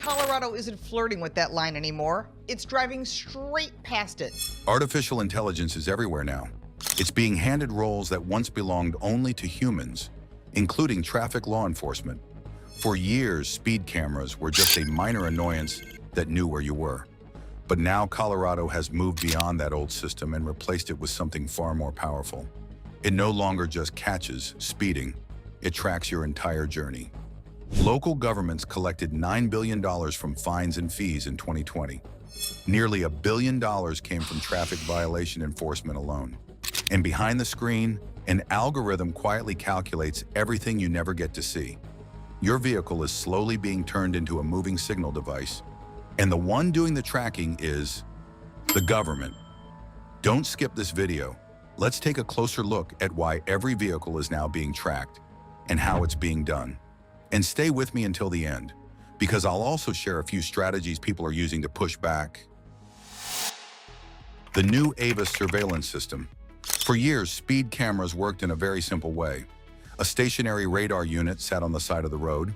Colorado isn't flirting with that line anymore. It's driving straight past it. Artificial intelligence is everywhere now. It's being handed roles that once belonged only to humans, including traffic law enforcement. For years, speed cameras were just a minor annoyance that knew where you were. But now Colorado has moved beyond that old system and replaced it with something far more powerful. It no longer just catches speeding, it tracks your entire journey. Local governments collected $9 billion from fines and fees in 2020. Nearly $1 billion came from traffic violation enforcement alone. And behind the screen, an algorithm quietly calculates everything you never get to see. Your vehicle is slowly being turned into a moving signal device, and the one doing the tracking is the government. Don't skip this video. Let's take a closer look at why every vehicle is now being tracked and how it's being done. And stay with me until the end, because I'll also share a few strategies people are using to push back. The new AVIS surveillance system. For years, speed cameras worked in a very simple way. A stationary radar unit sat on the side of the road.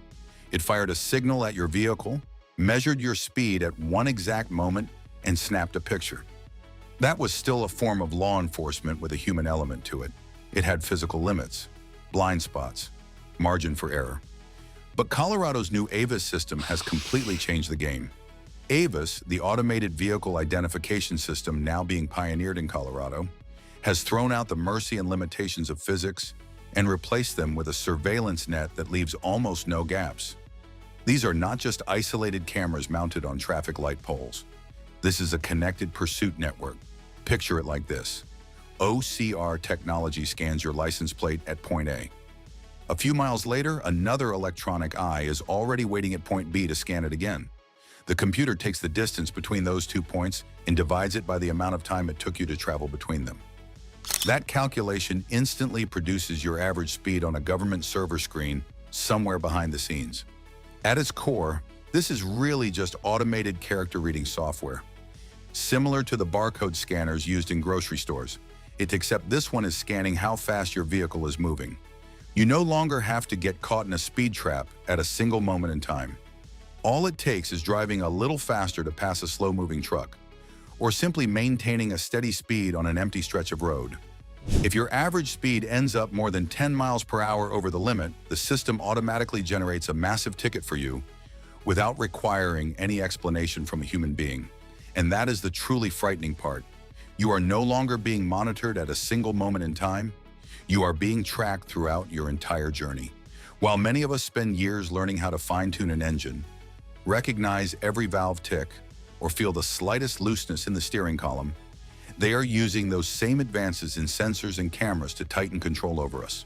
It fired a signal at your vehicle, measured your speed at one exact moment, and snapped a picture. That was still a form of law enforcement with a human element to it. It had physical limits, blind spots, margin for error. But Colorado's new AVIS system has completely changed the game. AVIS, the automated vehicle identification system now being pioneered in Colorado, has thrown out the mercy and limitations of physics and replaced them with a surveillance net that leaves almost no gaps. These are not just isolated cameras mounted on traffic light poles. This is a connected pursuit network. Picture it like this. OCR technology scans your license plate at point A. A few miles later, another electronic eye is already waiting at point B to scan it again. The computer takes the distance between those 2 points and divides it by the amount of time it took you to travel between them. That calculation instantly produces your average speed on a government server screen somewhere behind the scenes. At its core, this is really just automated character reading software. Similar to the barcode scanners used in grocery stores, except this one is scanning how fast your vehicle is moving. You no longer have to get caught in a speed trap at a single moment in time. All it takes is driving a little faster to pass a slow-moving truck, or simply maintaining a steady speed on an empty stretch of road. If your average speed ends up more than 10 miles per hour over the limit, the system automatically generates a massive ticket for you without requiring any explanation from a human being. And that is the truly frightening part. You are no longer being monitored at a single moment in time. You are being tracked throughout your entire journey. While many of us spend years learning how to fine-tune an engine, recognize every valve tick, or feel the slightest looseness in the steering column, they are using those same advances in sensors and cameras to tighten control over us.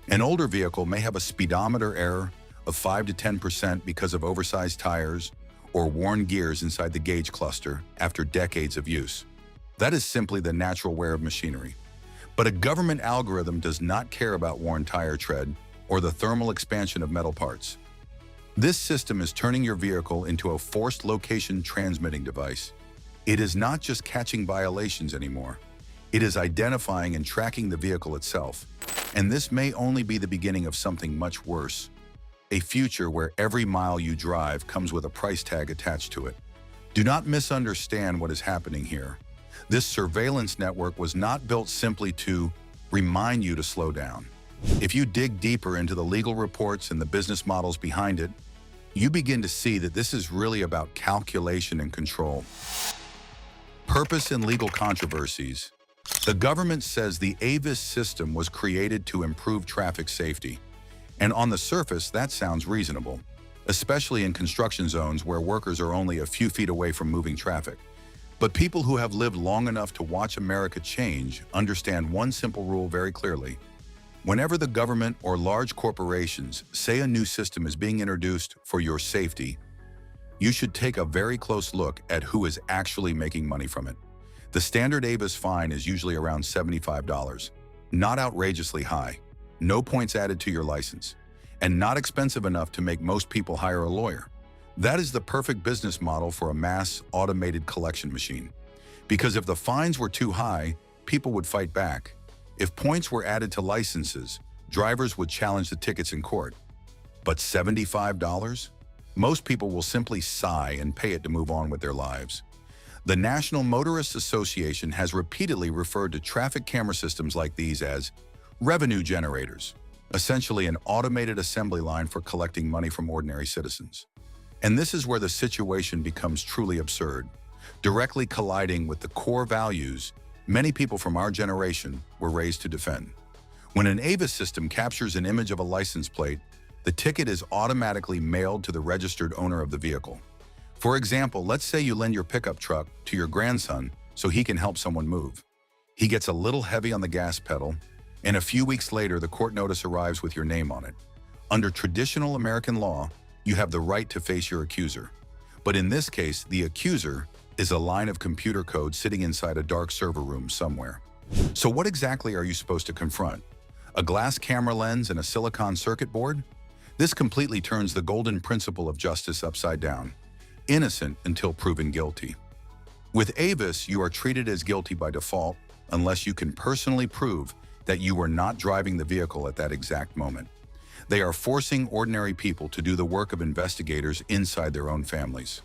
An older vehicle may have a speedometer error of 5 to 10% because of oversized tires or worn gears inside the gauge cluster after decades of use. That is simply the natural wear of machinery. But a government algorithm does not care about worn tire tread or the thermal expansion of metal parts. This system is turning your vehicle into a forced location transmitting device. It is not just catching violations anymore. It is identifying and tracking the vehicle itself. And this may only be the beginning of something much worse. A future where every mile you drive comes with a price tag attached to it. Do not misunderstand what is happening here. This surveillance network was not built simply to remind you to slow down. If you dig deeper into the legal reports and the business models behind it, you begin to see that this is really about calculation and control. Purpose and legal controversies. The government says the AVIS system was created to improve traffic safety. And on the surface, that sounds reasonable, especially in construction zones where workers are only a few feet away from moving traffic. But people who have lived long enough to watch America change understand one simple rule very clearly. Whenever the government or large corporations say a new system is being introduced for your safety, you should take a very close look at who is actually making money from it. The standard AVIS fine is usually around $75, not outrageously high, no points added to your license, and not expensive enough to make most people hire a lawyer. That is the perfect business model for a mass automated collection machine. Because if the fines were too high, people would fight back. If points were added to licenses, drivers would challenge the tickets in court. But $75? Most people will simply sigh and pay it to move on with their lives. The National Motorists Association has repeatedly referred to traffic camera systems like these as revenue generators, essentially an automated assembly line for collecting money from ordinary citizens. And this is where the situation becomes truly absurd, directly colliding with the core values many people from our generation were raised to defend. When an AVIS system captures an image of a license plate, the ticket is automatically mailed to the registered owner of the vehicle. For example, let's say you lend your pickup truck to your grandson so he can help someone move. He gets a little heavy on the gas pedal, and a few weeks later, the court notice arrives with your name on it. Under traditional American law, you have the right to face your accuser. But in this case, the accuser is a line of computer code sitting inside a dark server room somewhere. So what exactly are you supposed to confront? A glass camera lens and a silicon circuit board? This completely turns the golden principle of justice upside down. Innocent until proven guilty. With AVIS, you are treated as guilty by default unless you can personally prove that you were not driving the vehicle at that exact moment. They are forcing ordinary people to do the work of investigators inside their own families,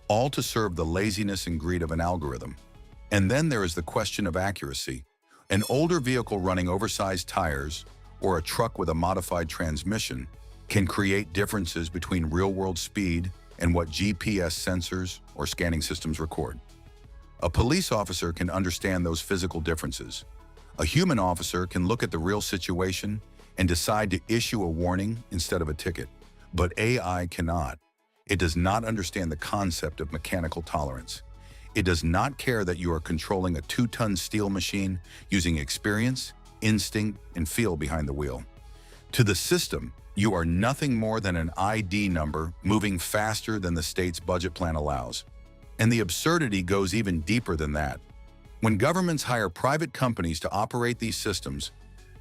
all to serve the laziness and greed of an algorithm. And then there is the question of accuracy. An older vehicle running oversized tires or a truck with a modified transmission can create differences between real-world speed and what GPS sensors or scanning systems record. A police officer can understand those physical differences. A human officer can look at the real situation and decide to issue a warning instead of a ticket. But AI cannot. It does not understand the concept of mechanical tolerance. It does not care that you are controlling a 2-ton steel machine using experience, instinct, and feel behind the wheel. To the system, you are nothing more than an ID number moving faster than the state's budget plan allows. And the absurdity goes even deeper than that. When governments hire private companies to operate these systems,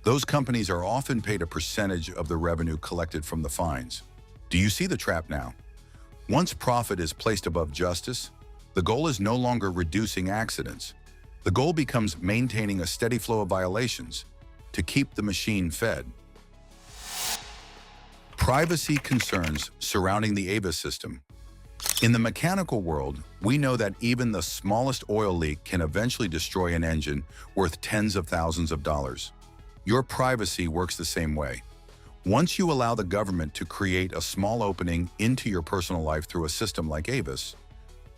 those companies are often paid a percentage of the revenue collected from the fines. Do you see the trap now? Once profit is placed above justice, the goal is no longer reducing accidents. The goal becomes maintaining a steady flow of violations to keep the machine fed. Privacy concerns surrounding the AVIS system. In the mechanical world, we know that even the smallest oil leak can eventually destroy an engine worth tens of thousands of dollars. Your privacy works the same way. Once you allow the government to create a small opening into your personal life through a system like AVIS,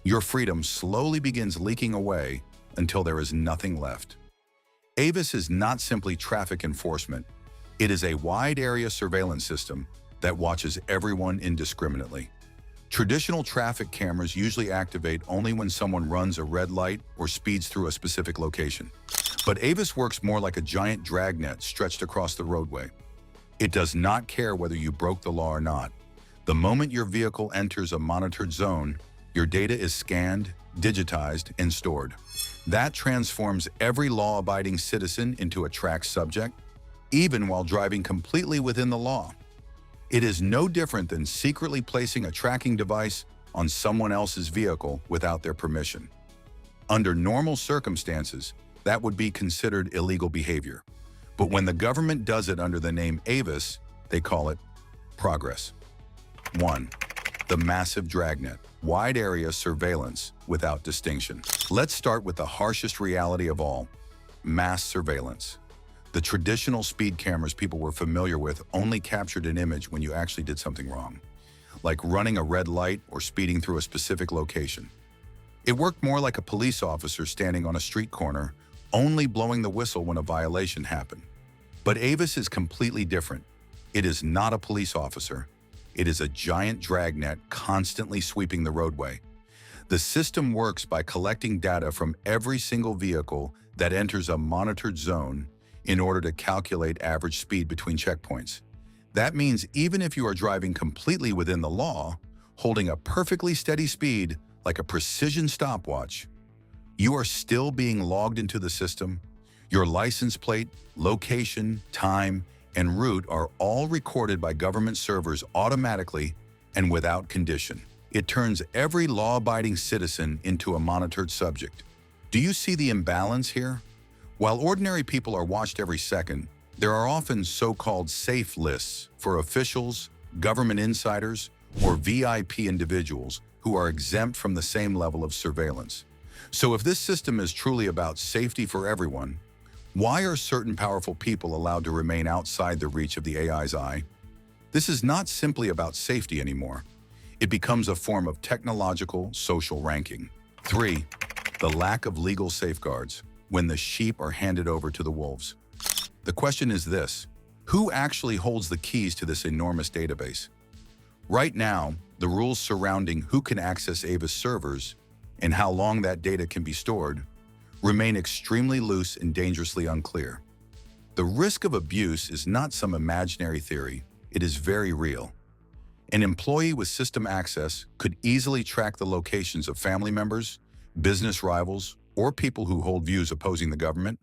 your freedom slowly begins leaking away until there is nothing left. AVIS is not simply traffic enforcement. It is a wide area surveillance system that watches everyone indiscriminately. Traditional traffic cameras usually activate only when someone runs a red light or speeds through a specific location. But AVIS works more like a giant dragnet stretched across the roadway. It does not care whether you broke the law or not. The moment your vehicle enters a monitored zone, your data is scanned, digitized, and stored. That transforms every law-abiding citizen into a tracked subject, even while driving completely within the law. It is no different than secretly placing a tracking device on someone else's vehicle without their permission. Under normal circumstances, that would be considered illegal behavior. But when the government does it under the name AVIS, they call it progress. 1. The massive dragnet, wide area surveillance without distinction. Let's start with the harshest reality of all, mass surveillance. The traditional speed cameras people were familiar with only captured an image when you actually did something wrong, like running a red light or speeding through a specific location. It worked more like a police officer standing on a street corner, only blowing the whistle when a violation happened. But AVIS is completely different. It is not a police officer. It is a giant dragnet constantly sweeping the roadway. The system works by collecting data from every single vehicle that enters a monitored zone in order to calculate average speed between checkpoints. That means even if you are driving completely within the law, holding a perfectly steady speed like a precision stopwatch, you are still being logged into the system. Your license plate, location, time, and route are all recorded by government servers automatically and without condition. It turns every law-abiding citizen into a monitored subject. Do you see the imbalance here? While ordinary people are watched every second, there are often so-called safe lists for officials, government insiders, or VIP individuals who are exempt from the same level of surveillance. So if this system is truly about safety for everyone, why are certain powerful people allowed to remain outside the reach of the AI's eye? This is not simply about safety anymore. It becomes a form of technological social ranking. 3. The lack of legal safeguards when the sheep are handed over to the wolves. The question is this: who actually holds the keys to this enormous database? Right now, the rules surrounding who can access AVIS servers and how long that data can be stored remain extremely loose and dangerously unclear. The risk of abuse is not some imaginary theory, it is very real. An employee with system access could easily track the locations of family members, business rivals, or people who hold views opposing the government,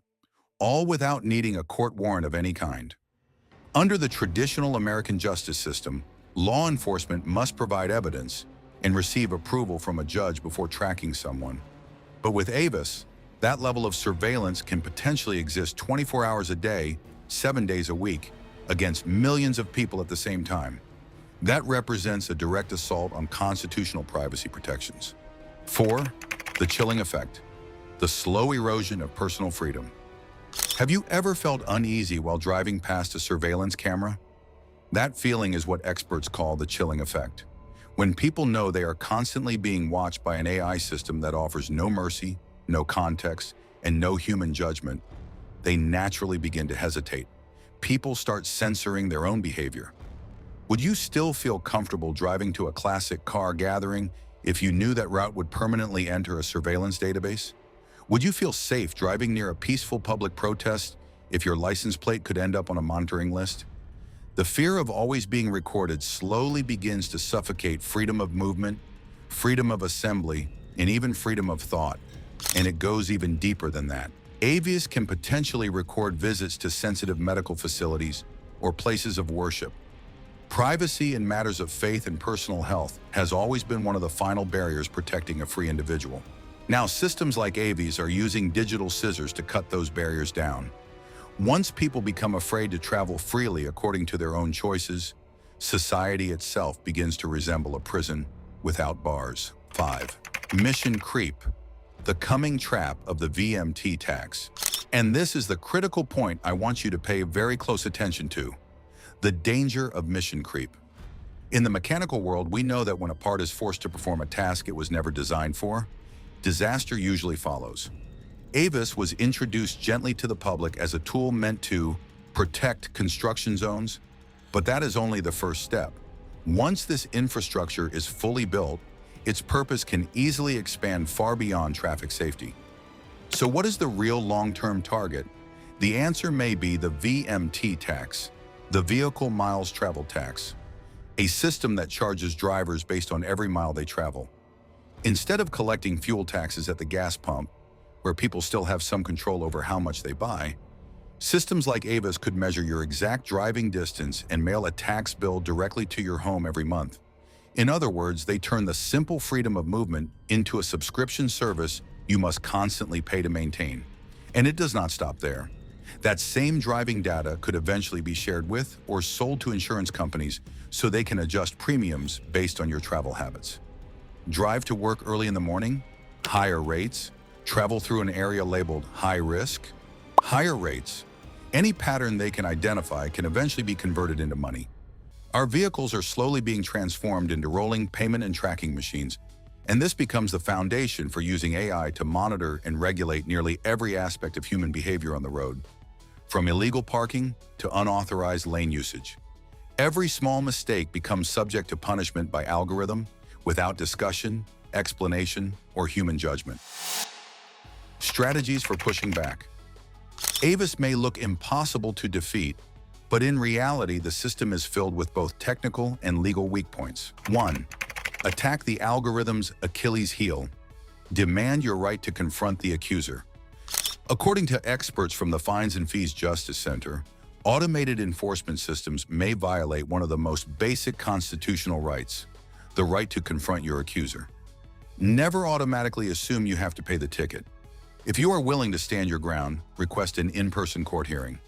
all without needing a court warrant of any kind. Under the traditional American justice system, law enforcement must provide evidence and receive approval from a judge before tracking someone. But with AVIS, that level of surveillance can potentially exist 24 hours a day, 7 days a week, against millions of people at the same time. That represents a direct assault on constitutional privacy protections. 4. The chilling effect, the slow erosion of personal freedom. Have you ever felt uneasy while driving past a surveillance camera? That feeling is what experts call the chilling effect. When people know they are constantly being watched by an AI system that offers no mercy, no context, and no human judgment, they naturally begin to hesitate. People start censoring their own behavior. Would you still feel comfortable driving to a classic car gathering if you knew that route would permanently enter a surveillance database? Would you feel safe driving near a peaceful public protest if your license plate could end up on a monitoring list? The fear of always being recorded slowly begins to suffocate freedom of movement, freedom of assembly, and even freedom of thought. And it goes even deeper than that. AVIS can potentially record visits to sensitive medical facilities or places of worship. Privacy in matters of faith and personal health has always been one of the final barriers protecting a free individual. Now, systems like AVIS are using digital scissors to cut those barriers down. Once people become afraid to travel freely according to their own choices, society itself begins to resemble a prison without bars. 5. Mission creep, the coming trap of the VMT tax. And this is the critical point I want you to pay very close attention to: the danger of mission creep. In the mechanical world, we know that when a part is forced to perform a task it was never designed for, disaster usually follows. AVIS was introduced gently to the public as a tool meant to protect construction zones, but that is only the first step. Once this infrastructure is fully built, its purpose can easily expand far beyond traffic safety. So what is the real long-term target? The answer may be the VMT tax, the Vehicle Miles Travel Tax, a system that charges drivers based on every mile they travel. Instead of collecting fuel taxes at the gas pump, where people still have some control over how much they buy, systems like AVIS could measure your exact driving distance and mail a tax bill directly to your home every month. In other words, they turn the simple freedom of movement into a subscription service you must constantly pay to maintain. And it does not stop there. That same driving data could eventually be shared with or sold to insurance companies so they can adjust premiums based on your travel habits. Drive to work early in the morning? Higher rates. Travel through an area labeled high risk? Higher rates. Any pattern they can identify can eventually be converted into money. Our vehicles are slowly being transformed into rolling payment and tracking machines, and this becomes the foundation for using AI to monitor and regulate nearly every aspect of human behavior on the road, from illegal parking to unauthorized lane usage. Every small mistake becomes subject to punishment by algorithm without discussion, explanation, or human judgment. Strategies for pushing back. AVIS may look impossible to defeat, but in reality, the system is filled with both technical and legal weak points. 1. Attack the algorithm's Achilles heel. Demand your right to confront the accuser. According to experts from the Fines and Fees Justice Center, automated enforcement systems may violate one of the most basic constitutional rights, the right to confront your accuser. Never automatically assume you have to pay the ticket. If you are willing to stand your ground, request an in-person court hearing.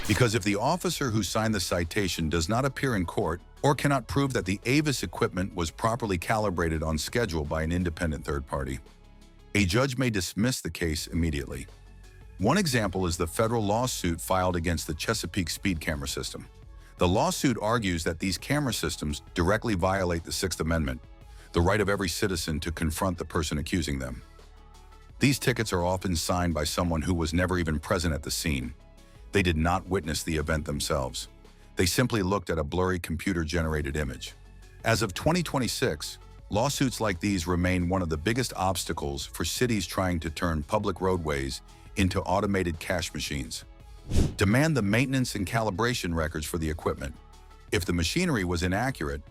Because if the officer who signed the citation does not appear in court or cannot prove that the AVIS equipment was properly calibrated on schedule by an independent third party, a judge may dismiss the case immediately. One example is the federal lawsuit filed against the Chesapeake speed camera system. The lawsuit argues that these camera systems directly violate the Sixth Amendment, the right of every citizen to confront the person accusing them. These tickets are often signed by someone who was never even present at the scene. They did not witness the event themselves. They simply looked at a blurry computer-generated image. As of 2026, lawsuits like these remain one of the biggest obstacles for cities trying to turn public roadways into automated cash machines. Demand the maintenance and calibration records for the equipment. If the machinery was inaccurate,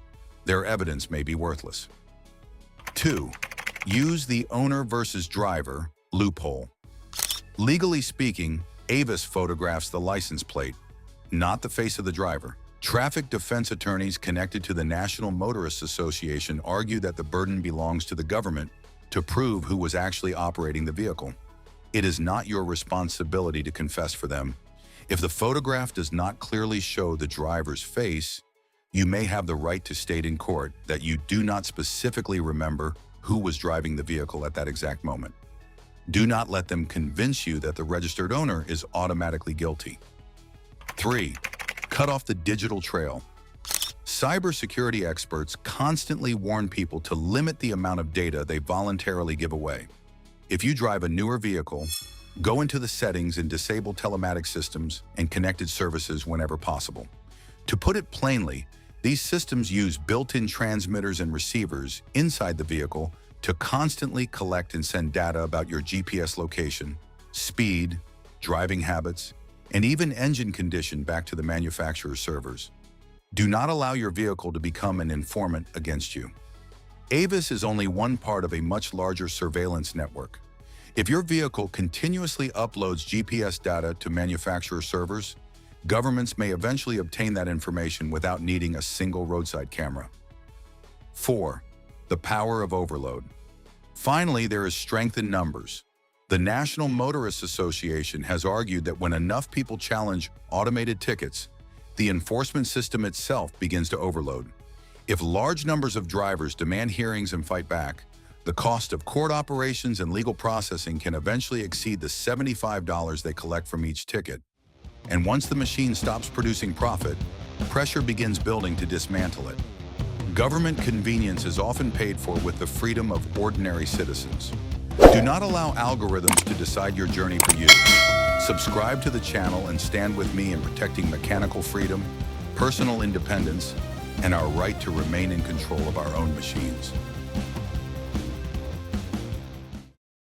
their evidence may be worthless. 2. Use the owner versus driver loophole. Legally speaking, AVIS photographs the license plate, not the face of the driver. Traffic defense attorneys connected to the National Motorists Association argue that the burden belongs to the government to prove who was actually operating the vehicle. It is not your responsibility to confess for them. If the photograph does not clearly show the driver's face, you may have the right to state in court that you do not specifically remember who was driving the vehicle at that exact moment. Do not let them convince you that the registered owner is automatically guilty. 3. Cut off the digital trail. Cybersecurity experts constantly warn people to limit the amount of data they voluntarily give away. If you drive a newer vehicle, go into the settings and disable telematic systems and connected services whenever possible. To put it plainly, these systems use built-in transmitters and receivers inside the vehicle to constantly collect and send data about your GPS location, speed, driving habits, and even engine condition back to the manufacturer's servers. Do not allow your vehicle to become an informant against you. AVIS is only one part of a much larger surveillance network. If your vehicle continuously uploads GPS data to manufacturer servers, governments may eventually obtain that information without needing a single roadside camera. 4. The power of overload. Finally, there is strength in numbers. The National Motorists Association has argued that when enough people challenge automated tickets, the enforcement system itself begins to overload. If large numbers of drivers demand hearings and fight back, the cost of court operations and legal processing can eventually exceed the $75 they collect from each ticket. And once the machine stops producing profit, pressure begins building to dismantle it. Government convenience is often paid for with the freedom of ordinary citizens. Do not allow algorithms to decide your journey for you. Subscribe to the channel and stand with me in protecting mechanical freedom, personal independence, and our right to remain in control of our own machines.